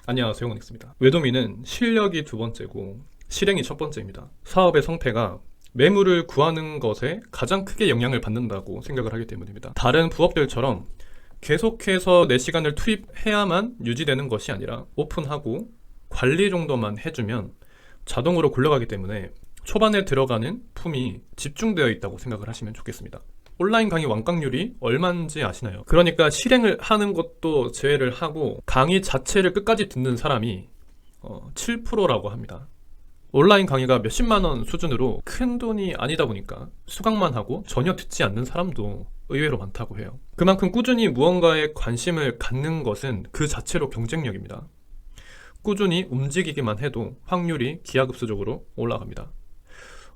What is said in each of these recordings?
안녕하세요, 원익스입니다. 외도민은 실력이 두 번째고 실행이 첫 번째입니다. 사업의 성패가 매물을 구하는 것에 가장 크게 영향을 받는다고 생각을 하기 때문입니다. 다른 부업들처럼 계속해서 내 시간을 투입해야만 유지되는 것이 아니라 오픈하고 관리 정도만 해주면 자동으로 굴러가기 때문에 초반에 들어가는 품이 집중되어 있다고 생각을 하시면 좋겠습니다. 온라인 강의 완강률이 얼마인지 아시나요? 그러니까 실행을 하는 것도 제외를 하고 강의 자체를 끝까지 듣는 사람이 7%라고 합니다. 온라인 강의가 몇십만 원 수준으로 큰 돈이 아니다 보니까 수강만 하고 전혀 듣지 않는 사람도 의외로 많다고 해요. 그만큼 꾸준히 무언가에 관심을 갖는 것은 그 자체로 경쟁력입니다. 꾸준히 움직이기만 해도 확률이 기하급수적으로 올라갑니다.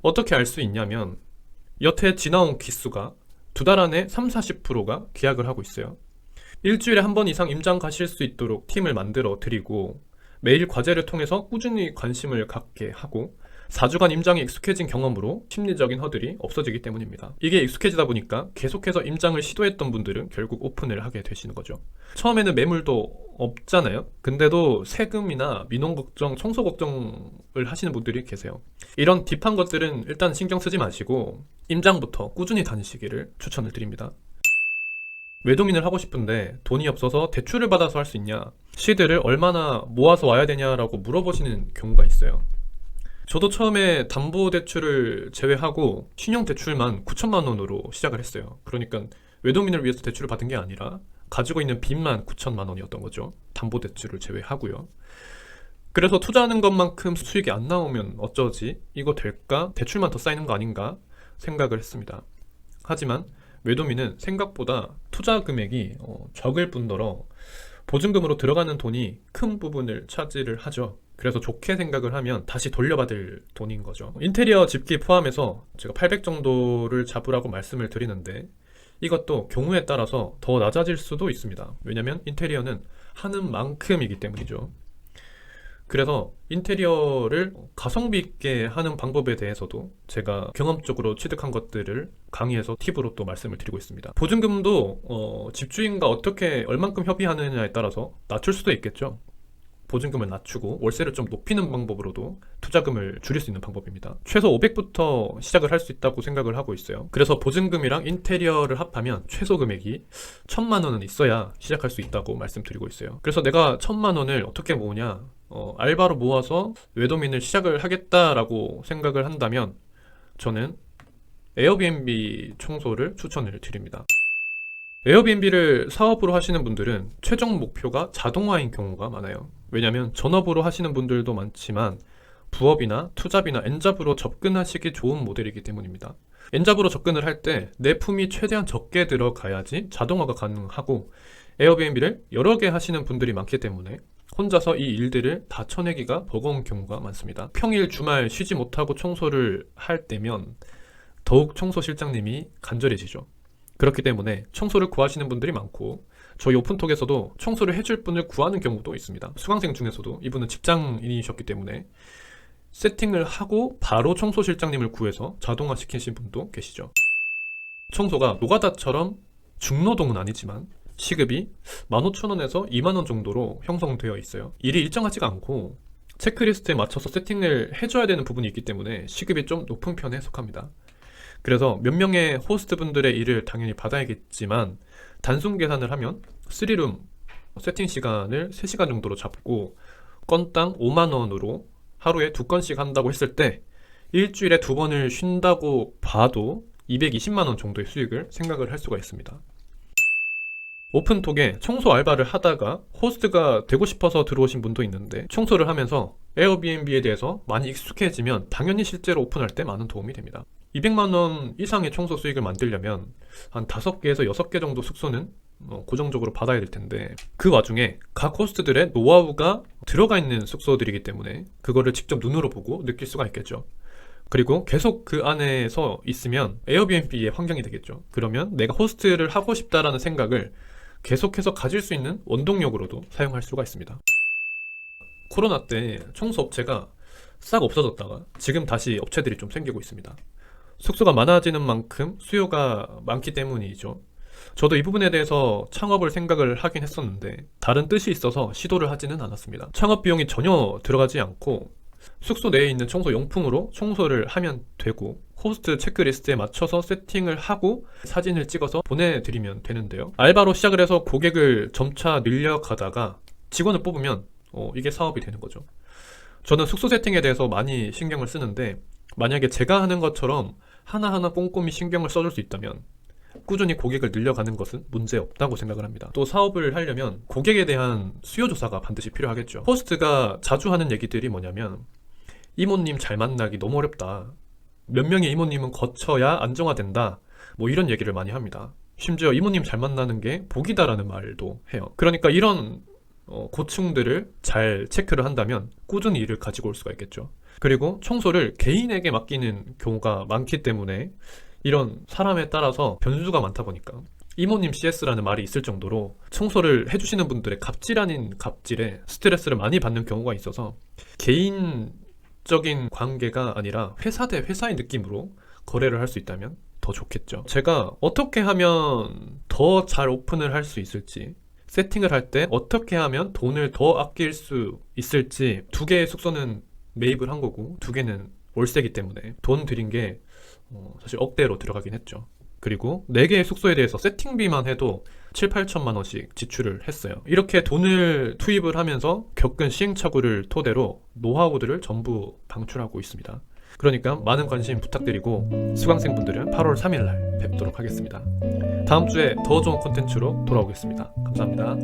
어떻게 알 수 있냐면 여태 지나온 기수가 두 달 안에 30-40%가 계약을 하고 있어요. 일주일에 한 번 이상 임장 가실 수 있도록 팀을 만들어 드리고 매일 과제를 통해서 꾸준히 관심을 갖게 하고 4주간 임장에 익숙해진 경험으로 심리적인 허들이 없어지기 때문입니다. 이게 익숙해지다 보니까 계속해서 임장을 시도했던 분들은 결국 오픈을 하게 되시는 거죠. 처음에는 매물도 없잖아요. 근데도 세금이나 민원 걱정, 청소 걱정을 하시는 분들이 계세요. 이런 딥한 것들은 일단 신경 쓰지 마시고 임장부터 꾸준히 다니시기를 추천을 드립니다. 외도민을 하고 싶은데 돈이 없어서 대출을 받아서 할 수 있냐, 시드를 얼마나 모아서 와야 되냐라고 물어보시는 경우가 있어요. 저도 처음에 담보대출을 제외하고 신용대출만 9천만 원으로 시작을 했어요. 그러니까 외도민을 위해서 대출을 받은 게 아니라 가지고 있는 빚만 9천만 원이었던 거죠. 담보대출을 제외하고요. 그래서 투자하는 것만큼 수익이 안 나오면 어쩌지? 이거 될까? 대출만 더 쌓이는 거 아닌가? 생각을 했습니다. 하지만 외도민은 생각보다 투자 금액이 적을 뿐더러 보증금으로 들어가는 돈이 큰 부분을 차지를 하죠. 그래서 좋게 생각을 하면 다시 돌려받을 돈인 거죠. 인테리어 집기 포함해서 제가 800 정도를 잡으라고 말씀을 드리는데 이것도 경우에 따라서 더 낮아질 수도 있습니다. 왜냐면 인테리어는 하는 만큼이기 때문이죠. 그래서 인테리어를 가성비 있게 하는 방법에 대해서도 제가 경험적으로 취득한 것들을 강의에서 팁으로 또 말씀을 드리고 있습니다. 보증금도 집주인과 어떻게 얼만큼 협의하느냐에 따라서 낮출 수도 있겠죠. 보증금을 낮추고 월세를 좀 높이는 방법으로도 투자금을 줄일 수 있는 방법입니다. 최소 500부터 시작을 할 수 있다고 생각을 하고 있어요. 그래서 보증금이랑 인테리어를 합하면 최소 금액이 1,000만 원은 있어야 시작할 수 있다고 말씀드리고 있어요. 그래서 내가 1,000만 원을 어떻게 모으냐, 알바로 모아서 외도민을 시작을 하겠다라고 생각을 한다면 저는 에어비앤비 청소를 추천을 드립니다. 에어비앤비를 사업으로 하시는 분들은 최종 목표가 자동화인 경우가 많아요. 왜냐하면 전업으로 하시는 분들도 많지만 부업이나 투잡이나 N잡으로 접근하시기 좋은 모델이기 때문입니다. N잡으로 접근을 할 때 내 품이 최대한 적게 들어가야지 자동화가 가능하고 에어비앤비를 여러 개 하시는 분들이 많기 때문에 혼자서 이 일들을 다 쳐내기가 버거운 경우가 많습니다. 평일 주말 쉬지 못하고 청소를 할 때면 더욱 청소 실장님이 간절해지죠. 그렇기 때문에 청소를 구하시는 분들이 많고 저희 오픈톡에서도 청소를 해줄 분을 구하는 경우도 있습니다. 수강생 중에서도 이분은 직장인이셨기 때문에 세팅을 하고 바로 청소 실장님을 구해서 자동화 시키신 분도 계시죠. 청소가 노가다처럼 중노동은 아니지만 시급이 15,000원에서 20,000원 정도로 형성되어 있어요. 일이 일정하지가 않고 체크리스트에 맞춰서 세팅을 해줘야 되는 부분이 있기 때문에 시급이 좀 높은 편에 속합니다. 그래서 몇 명의 호스트 분들의 일을 당연히 받아야겠지만 단순 계산을 하면 3룸 세팅 시간을 3시간 정도로 잡고 건당 5만 원으로 하루에 2건씩 한다고 했을 때 일주일에 2번을 쉰다고 봐도 220만 원 정도의 수익을 생각을 할 수가 있습니다. 오픈톡에 청소 알바를 하다가 호스트가 되고 싶어서 들어오신 분도 있는데 청소를 하면서 에어비앤비에 대해서 많이 익숙해지면 당연히 실제로 오픈할 때 많은 도움이 됩니다. 200만 원 이상의 청소 수익을 만들려면 한 5개에서 6개 정도 숙소는 고정적으로 받아야 될 텐데 그 와중에 각 호스트들의 노하우가 들어가 있는 숙소들이기 때문에 그거를 직접 눈으로 보고 느낄 수가 있겠죠. 그리고 계속 그 안에서 있으면 에어비앤비의 환경이 되겠죠. 그러면 내가 호스트를 하고 싶다라는 생각을 계속해서 가질 수 있는 원동력으로도 사용할 수가 있습니다. 코로나 때 청소업체가 싹 없어졌다가 지금 다시 업체들이 좀 생기고 있습니다. 숙소가 많아지는 만큼 수요가 많기 때문이죠. 저도 이 부분에 대해서 창업을 생각을 하긴 했었는데 다른 뜻이 있어서 시도를 하지는 않았습니다. 창업 비용이 전혀 들어가지 않고 숙소 내에 있는 청소 용품으로 청소를 하면 되고 호스트 체크리스트에 맞춰서 세팅을 하고 사진을 찍어서 보내드리면 되는데요. 알바로 시작을 해서 고객을 점차 늘려가다가 직원을 뽑으면 이게 사업이 되는 거죠. 저는 숙소 세팅에 대해서 많이 신경을 쓰는데 만약에 제가 하는 것처럼 하나하나 꼼꼼히 신경을 써줄 수 있다면 꾸준히 고객을 늘려가는 것은 문제없다고 생각을 합니다. 또 사업을 하려면 고객에 대한 수요 조사가 반드시 필요하겠죠. 호스트가 자주 하는 얘기들이 뭐냐면 이모님 잘 만나기 너무 어렵다. 몇 명의 이모님은 거쳐야 안정화된다. 뭐 이런 얘기를 많이 합니다. 심지어 이모님 잘 만나는 게 복이다라는 말도 해요. 그러니까 이런 고충들을 잘 체크를 한다면 꾸준히 일을 가지고 올 수가 있겠죠. 그리고 청소를 개인에게 맡기는 경우가 많기 때문에 이런 사람에 따라서 변수가 많다 보니까 이모님 CS라는 말이 있을 정도로 청소를 해주시는 분들의 갑질 아닌 갑질에 스트레스를 많이 받는 경우가 있어서 개인적인 관계가 아니라 회사 대 회사의 느낌으로 거래를 할 수 있다면 더 좋겠죠. 제가 어떻게 하면 더 잘 오픈을 할 수 있을지, 세팅을 할 때 어떻게 하면 돈을 더 아낄 수 있을지, 2개의 숙소는 매입을 한 거고 2개는 월세기 때문에 돈 들인 게 사실 억대로 들어가긴 했죠. 그리고 4개의 숙소에 대해서 세팅비만 해도 7, 8천만 원씩 지출을 했어요. 이렇게 돈을 투입을 하면서 겪은 시행착오를 토대로 노하우들을 전부 방출하고 있습니다. 그러니까 많은 관심 부탁드리고 수강생분들은 8월 3일날 뵙도록 하겠습니다. 다음 주에 더 좋은 콘텐츠로 돌아오겠습니다. 감사합니다.